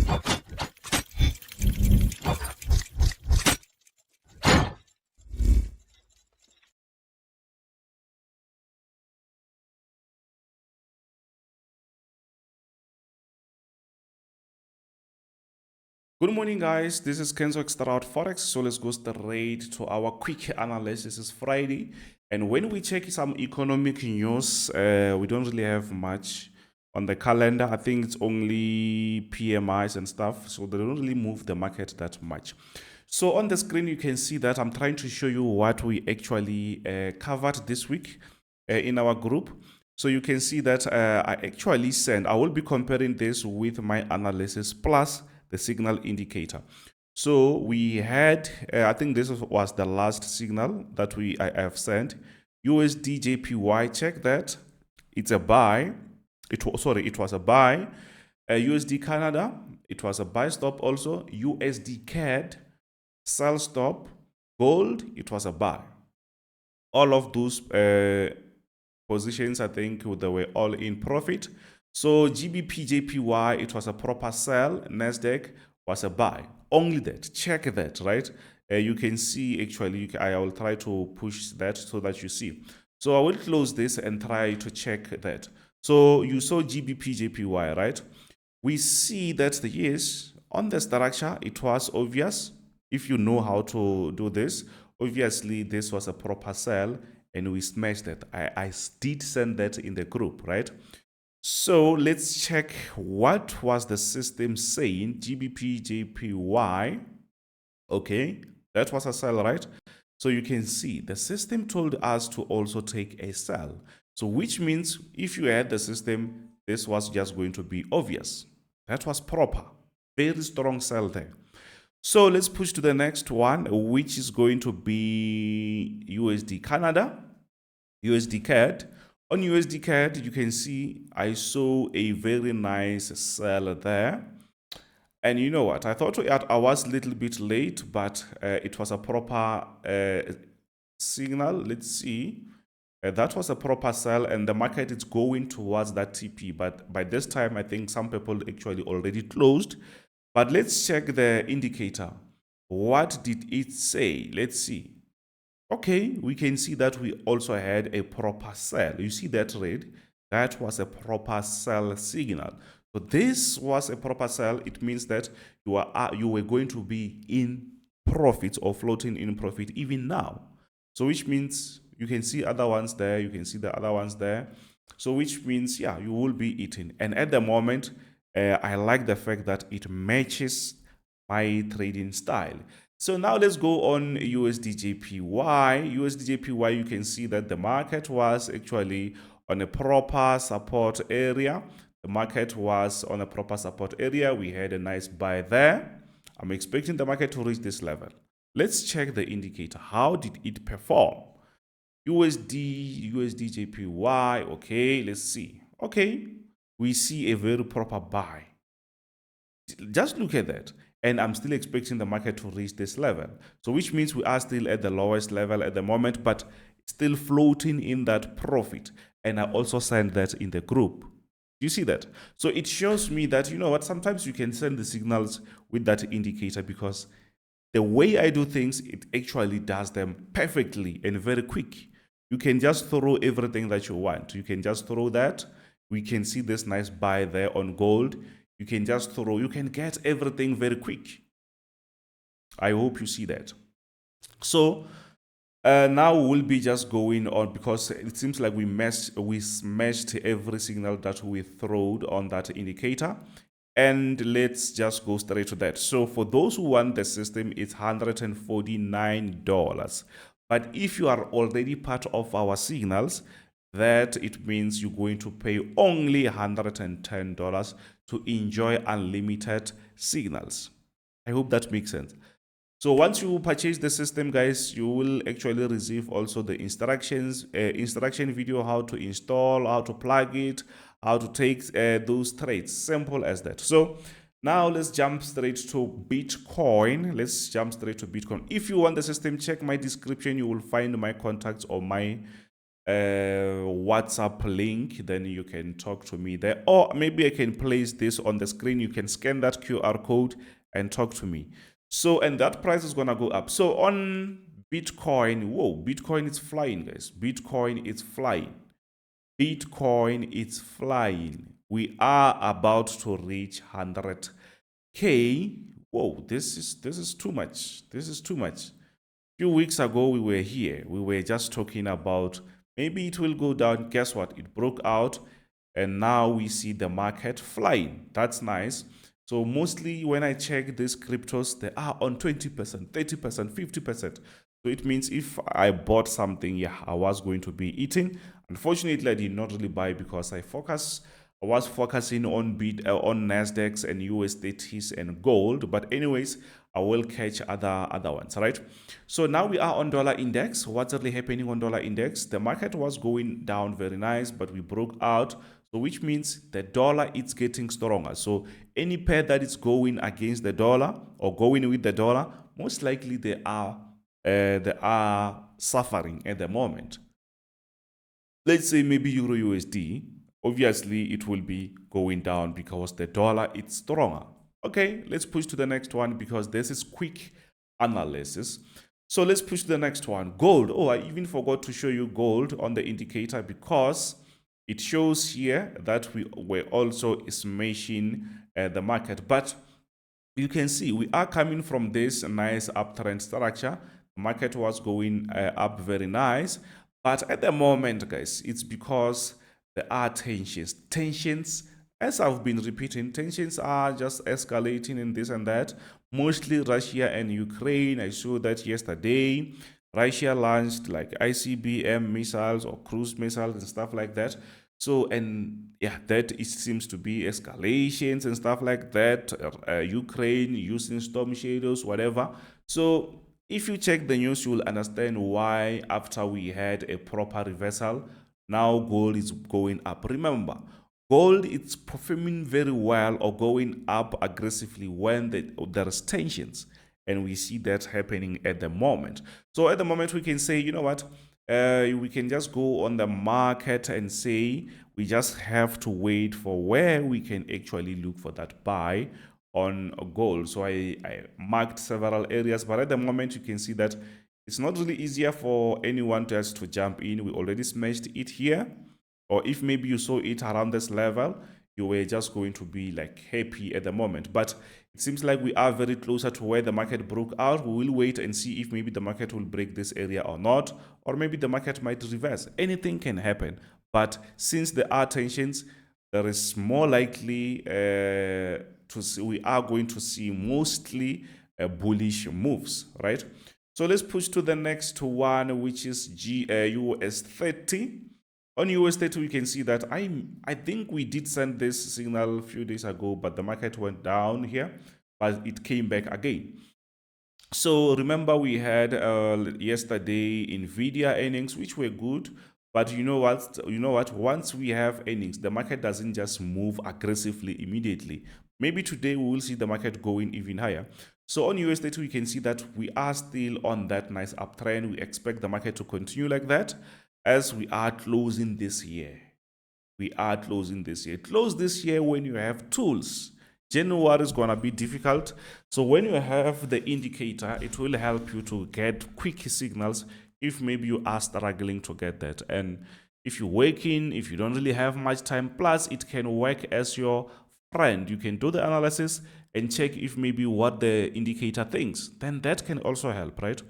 Good morning, guys. This is Kenzo Xtrahot Forex. So let's go straight to our quick analysis. It's Friday, and when we check some economic news, we don't really have much on the calendar. I think it's only PMIs and stuff, so they don't really move the market that much. So on the screen, you can see that I'm trying to show you what we actually covered this week in our group. So you can see that I actually I will be comparing this with my analysis plus the signal indicator. So we had, I think this was the last signal that I have sent. USDJPY, check that. It's a buy. It was a buy. USD Canada, it was a buy stop also. USD CAD, sell stop. Gold, it was a buy. All of those positions, I think they were all in profit. So GBP/JPY, it was a proper sell. Nasdaq was a buy. Only that. Check that, right? You can see actually. I will try to push that so that you see. So I will close this and try to check that. So you saw GBP/JPY, right? We see that yes, on the structure, it was obvious. If you know how to do this, obviously this was a proper sell and we smashed it. I did send that in the group, right? So let's check what was the system saying. GBP/JPY, okay, that was a sell, right? So you can see the system told us to also take a sell. So which means if you had the system, this was just going to be obvious. That was proper, very strong sell there. So let's push to the next one, which is going to be USD Canada, USD CAD. On USD CAD, you can see I saw a very nice sell there. And you know what? I thought I was a little bit late, but it was a proper signal. Let's see. That was a proper sell, and the market is going towards that TP. But by this time, I think some people actually already closed. But let's check the indicator. What did it say? Let's see. Okay, we can see that we also had a proper sell. You see that red? That was a proper sell signal. So this was a proper sell. It means that you were going to be in profit or floating in profit even now. So which means you can see other ones there. You can see the other ones there. So which means, yeah, you will be eating. And at the moment, I like the fact that it matches my trading style. So now let's go on USDJPY. USDJPY, you can see that the market was actually on a proper support area. The market was on a proper support area. We had a nice buy there. I'm expecting the market to reach this level. Let's check the indicator. How did it perform? USDJPY. Okay, let's see. Okay, we see a very proper buy. Just look at that. And I'm still expecting the market to reach this level. So which means we are still at the lowest level at the moment, but still floating in that profit. And I also sent that in the group. You see that? So it shows me that, you know what, sometimes you can send the signals with that indicator because the way I do things, it actually does them perfectly and very quick. You can just throw everything that you want. You can just throw that. We can see this nice buy there on gold. You can just throw, you can get everything very quick. I hope you see that. So now we'll be just going on because it seems like we smashed every signal that we throwed on that indicator. And let's just go straight to that. So for those who want the system, it's $149. But if you are already part of our signals, that it means you're going to pay only $110 to enjoy unlimited signals. I hope that makes sense. So once you purchase the system, guys, you will actually receive also the instruction video, how to install, how to plug it, how to take those trades. Simple as that. So now let's jump straight to Bitcoin. Let's jump straight to Bitcoin. If you want the system, check my description. You will find my contacts or my WhatsApp link, then you can talk to me there, or maybe I can place this on the screen. You can scan that QR code and talk to me. So, and that price is gonna go up. So on Bitcoin, whoa, Bitcoin is flying, guys. Bitcoin is flying. Bitcoin is flying. We are about to reach 100K. Whoa, this is too much. This is too much. Few weeks ago we were here, we were just talking about maybe it will go down. Guess what? It broke out, and now we see the market flying. That's nice. So mostly when I check these cryptos, they are on 20%, 30%, 50%. So it means if I bought something, yeah, I was going to be eating. Unfortunately, I did not really buy because I was focusing on on Nasdaqs and US30s and gold. But anyways, I will catch other ones, right? So now we are on dollar index. What's really happening on dollar index? The market was going down very nice, but we broke out. So which means the dollar is getting stronger. So any pair that is going against the dollar or going with the dollar, most likely they are suffering at the moment. Let's say maybe Euro USD, obviously it will be going down because the dollar is stronger. Okay, let's push to the next one because this is quick analysis. So let's push to the next one. Gold. Oh, I even forgot to show you gold on the indicator because it shows here that we were also smashing the market. But you can see we are coming from this nice uptrend structure. The market was going up very nice. But at the moment, guys, it's because there are tensions. Tensions, as I've been repeating, tensions are just escalating and this and that. Mostly Russia and Ukraine. I saw that yesterday. Russia launched like ICBM missiles or cruise missiles and stuff like that. So, and yeah, that it seems to be escalations and stuff like that. Ukraine using storm shadows, whatever. So, if you check the news, you will understand why after we had a proper reversal, now gold is going up. Remember, gold is performing very well or going up aggressively when there is tensions. And we see that happening at the moment. So at the moment, we can say, you know what? We can just go on the market and say we just have to wait for where we can actually look for that buy on gold. So I marked several areas, but at the moment you can see that it's not really easier for anyone else to jump in. We already smashed it here, or if maybe you saw it around this level, you were just going to be like happy at the moment. But it seems like we are very closer to where the market broke out. We will wait and see if maybe the market will break this area or not, or maybe the market might reverse. Anything can happen. But since there are tensions, there is more likely we are going to see mostly bullish moves, right? So let's push to the next one, which is US30. On US30, we can see that I think we did send this signal a few days ago, but the market went down here, but it came back again. So remember we had yesterday NVIDIA earnings, which were good. But you know what? Once we have earnings, the market doesn't just move aggressively immediately. Maybe today we will see the market going even higher. So on US30, we can see that we are still on that nice uptrend. We expect the market to continue like that as we are closing this year. We are closing this year. Close this year when you have tools. January is going to be difficult. So when you have the indicator, it will help you to get quick signals if maybe you are struggling to get that. And if you're working, if you don't really have much time, plus it can work as your friend. You can do the analysis and check if maybe what the indicator thinks. Then that can also help, right?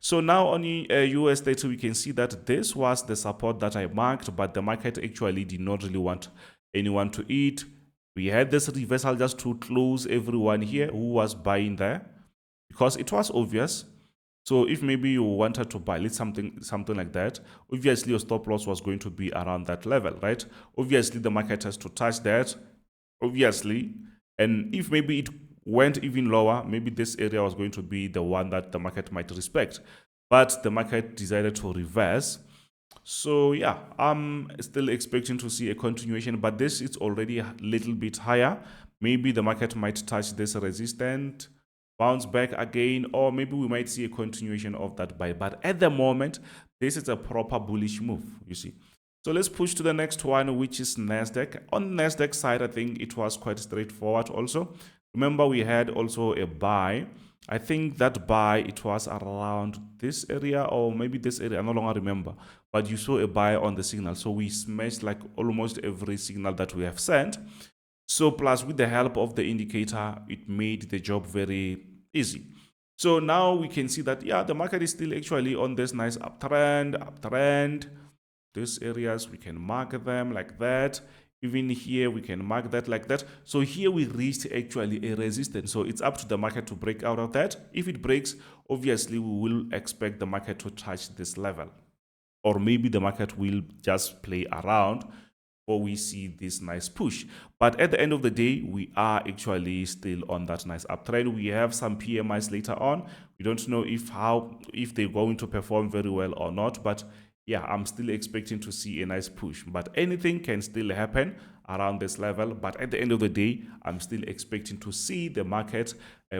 So now on US30, we can see that this was the support that I marked, but the market actually did not really want anyone to eat. We had this reversal just to close everyone here who was buying there because it was obvious. So if maybe you wanted to buy something like that, obviously your stop loss was going to be around that level, right? Obviously the market has to touch that, obviously. And if maybe it went even lower, maybe this area was going to be the one that the market might respect. But the market decided to reverse. So yeah, I'm still expecting to see a continuation, but this is already a little bit higher. Maybe the market might touch this resistance, bounce back again, or maybe we might see a continuation of that buy. But at the moment, this is a proper bullish move, you see. So let's push to the next one, which is Nasdaq. On Nasdaq side, I think it was quite straightforward also. Remember, we had also a buy. I think that buy, it was around this area or maybe this area, I no longer remember. But you saw a buy on the signal. So we smashed like almost every signal that we have sent. So plus with the help of the indicator, it made the job very easy. So now we can see that, yeah, the market is still actually on this nice uptrend. These areas, we can mark them like that. Even here, we can mark that like that. So here we reached actually a resistance. So it's up to the market to break out of that. If it breaks, obviously, we will expect the market to touch this level. Or maybe the market will just play around or we see this nice push. But at the end of the day, we are actually still on that nice uptrend. We have some PMIs later on. We don't know if they're going to perform very well or not, but yeah, I'm still expecting to see a nice push, but anything can still happen around this level. But at the end of the day, I'm still expecting to see the market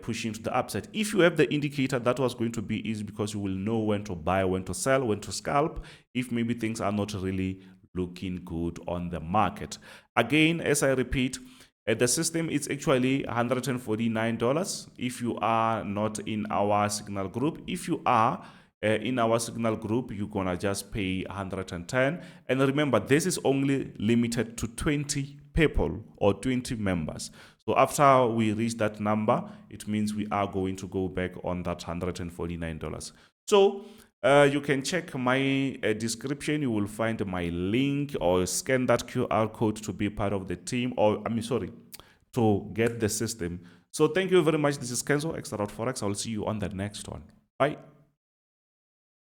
pushing to the upside. If you have the indicator, that was going to be easy because you will know when to buy, when to sell, when to scalp, if maybe things are not really looking good on the market. Again, as I repeat, the system is actually $149 if you are not in our signal group. If you are in our signal group, you're gonna just pay 110. And remember, this is only limited to 20 people or 20 members. So after we reach that number, it means we are going to go back on that $149. So you can check my description. You will find my link or scan that QR code to be part of the team, or to get the system. So thank you very much. This is Kenzo, Xtrahot Forex. I'll see you on the next one. Bye.